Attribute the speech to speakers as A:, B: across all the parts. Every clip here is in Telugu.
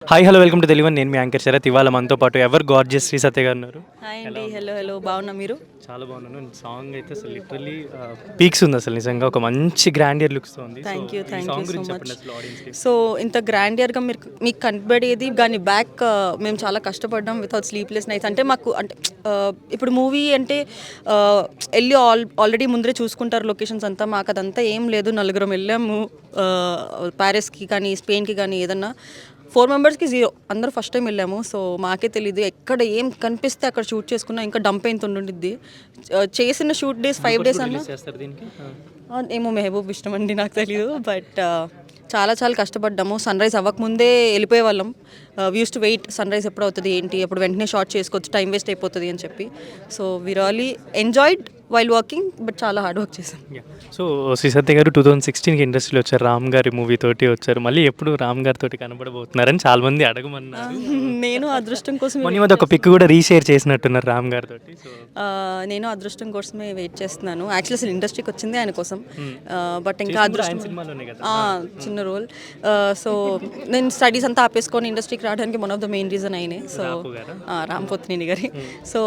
A: Hi hello welcome to Telugu. నేను మీ యాంకర్ శరత్. ఇవాళ మనతో పాటు ఎవర్ గార్జియస్ శ్రీ సత్య గారు ఉన్నారు.
B: హాయ్ అండి. హలో హలో, బాగున్నా మీరు?
A: చాలా బాగున్నాను. సాంగ్ అయితే అసలు లిటరల్లీ పీక్స్ ఉంది. అసలు నిజంగా ఒక మంచి గ్రాండియర్ లుక్స్ ఉంది.
B: Thank you so much.
A: ఆడియన్స్కి
B: సో ఇంత గ్రాండియర్గా మీకు కనబడేది కానీ బ్యాక్ మేము చాలా కష్టపడ్డాం వితౌట్ స్లీప్లెస్ నైట్స్. అంటే మాకు అంటే ఇప్పుడు మూవీ అంటే వెళ్ళి ఆల్రెడీ ముందరే చూసుకుంటారు లొకేషన్స్ అంతా. మాకు అదంతా ఏం లేదు. నలుగురం వెళ్ళాము ప్యారిస్కి కానీ స్పెయిన్కి కానీ ఏదన్నా. 4 మెంబర్స్కి 0, అందరూ ఫస్ట్ టైం వెళ్ళాము. సో మాకే తెలియదు ఎక్కడ ఏం కనిపిస్తే అక్కడ షూట్ చేసుకున్నా. ఇంకా డంప్ అయిన ఉండిద్ది. చేసిన షూట్ డేస్ 5 డేస్ అన్నా ఏమో మెహబూబ్ ఇష్టం అండి, నాకు తెలియదు. బట్ చాలా చాలా కష్టపడ్డాము. సన్ రైజ్ అవ్వకముందే వెళ్ళిపోయే వాళ్ళం. Use to wait sunrise ఎప్పుడు అవుతుంది ఏంటి, అప్పుడు వెంటనే షార్ట్ చేసుకోవచ్చు, టైం వేస్ట్ అయిపోతుంది అని చెప్పి. So we really enjoyed while working, but చాలా హార్డ్ వర్క్ చేశాం.
A: సో శ్రీ సత్య గారు 2016కి ఇండస్ట్రీలో వచ్చారు. రామ్ గారి మూవీ తోటి వచ్చారు. మళ్ళీ ఎప్పుడు రామ్ గారితో కనబడబోతున్నారని చాలా మంది అడగమన్నారు.
B: నేను అదృష్టం కోసం
A: ఒక పిక్ కూడా రీషేర్ చేసినట్టున్నారు రామ్ గారితో.
B: నేను అదృష్టం కోసమే వెయిట్ చేస్తున్నాను. యాక్చువల్లీ అసలు ఇండస్ట్రీకి వచ్చింది ఆయన కోసం. బట్ ఇంకా అదృష్టం చిన్న రోల్. సో నేను స్టడీస్ అంతా ఆపేసుకొని ఇండస్ట్రీకి రావడానికి one of the main reason అయినే. సో రామ్ పోతినేని గారి. సో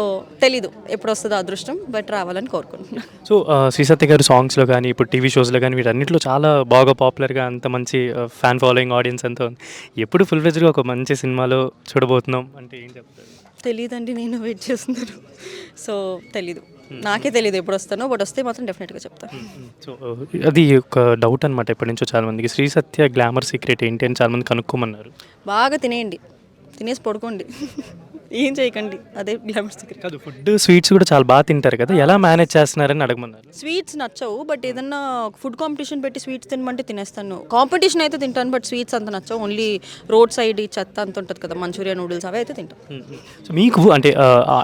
B: తెలీదు ఎప్పుడు వస్తుందో అదృష్టం, బట్ రావాలని కోరుకుంటున్నాను.
A: సో శ్రీ సత్య గారు సాంగ్స్లో కానీ ఇప్పుడు టీవీ షోస్లో కానీ వీటన్నిటిలో చాలా బాగా పాపులర్గా, అంత మంచి ఫ్యాన్ ఫాలోయింగ్ ఆడియన్స్ అంతా ఉంది. ఎప్పుడు ఫుల్ ఫ్లెడ్జ్గా ఒక మంచి సినిమాలో చూడబోతున్నాం అంటే ఏం చెప్తారు?
B: తెలీదండి, నేను వెయిట్ చేస్తున్నాను. సో తెలీదు, నాకే తెలియదు ఎప్పుడు వస్తానో. బట్ వస్తే మాత్రం డెఫినెట్గా చెప్తాను.
A: సో అది ఒక డౌట్ అనమాట ఎప్పటి నుంచో చాలా మందికి. శ్రీ సత్య గ్లామర్ సీక్రెట్ ఏంటి అని చాలా మంది కనుక్కోమన్నారు.
B: బాగా తినేయండి, తినేసి పడుకోండి, ఏం చేయకండి, అదే గ్లామర్ సీక్రెట్.
A: కాదు, ఫుడ్ స్వీట్స్ కూడా చాలా బాగా తింటారు కదా, ఎలా మేనేజ్ చేస్తున్నారని అడగమన్నారు.
B: స్వీట్స్ నచ్చవు, బట్ ఏదన్నా ఫుడ్ కాంపిటీషన్ పెట్టి స్వీట్స్ తినమంటే తినేస్తాను. కాంపిటీషన్ అయితే తింటాను, బట్ స్వీట్స్ అంత నచ్చవు. ఓన్లీ రోడ్ సైడ్ ఈ చెత్త అంత ఉంటుంది కదా, మంచూరియా నూడిల్స్, అవే అయితే తింటాను.
A: సో మీకు అంటే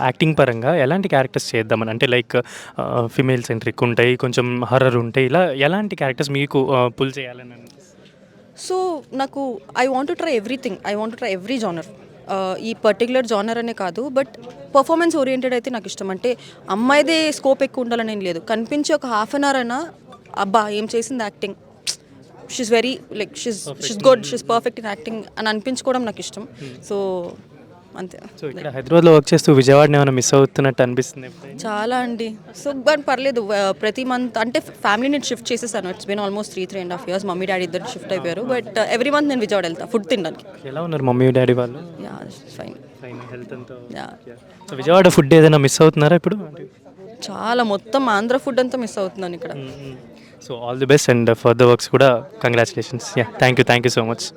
A: యాక్టింగ్ పరంగా ఎలాంటి క్యారెక్టర్స్ చేద్దామని, అంటే లైక్ ఫిమేల్ సెంట్రిక్ ఉంటాయి, కొంచెం హర్రర్ ఉంటాయి, ఇలా ఎలాంటి క్యారెక్టర్స్ మీకు పుల్ చేయాలని?
B: సో నాకు I want to try everything. I want to try every genre. ఈ పర్టికులర్ జానర్ అనే కాదు, బట్ పర్ఫార్మెన్స్ ఓరియంటెడ్ అయితే నాకు ఇష్టం. అంటే అమ్మాయిదే స్కోప్ ఎక్కువ ఉండాలని ఏం లేదు. కనిపించి ఒక హాఫ్ అన్ అవర్ అయినా అబ్బా ఏం చేసింది acting, she's very like she's good, she's perfect in acting అని అనిపించుకోవడం నాకు ఇష్టం. సో అంతే.
A: సో ఇక్కడ హైదరాబాద్లో వర్క్ చేస్తూ విజయవాడని ఏమైనా మిస్ అవుతున్నట్టు అనిపిస్తుంది?
B: చాలా అండి. సో బట్ పర్లేదు, ప్రతి మంత్ అంటే ఫ్యామిలీని షిఫ్ట్ చేసేసాను. It's been almost 3.5 years. Mummy daddy ఇద్దరు షిఫ్ట్ అయిపోయారు. బట్ ఎవ్రీ మంత్ నేను విజయవాడ వెళ్తాను ఫుడ్ తినడానికి.
A: ఎలా ఉన్నారు మమ్మీ డాడీ వాళ్ళు?
B: Yeah fine.
A: హెల్త్ అంతా. సో విజయవాడ ఫుడ్ ఏదైనా మిస్ అవుతున్నారా ఇప్పుడు?
B: చాలా, మొత్తం ఆంధ్ర ఫుడ్ అంతా మిస్ అవుతున్నాను ఇక్కడ.
A: So all the best and for the works కూడా congratulations. Thank you so much.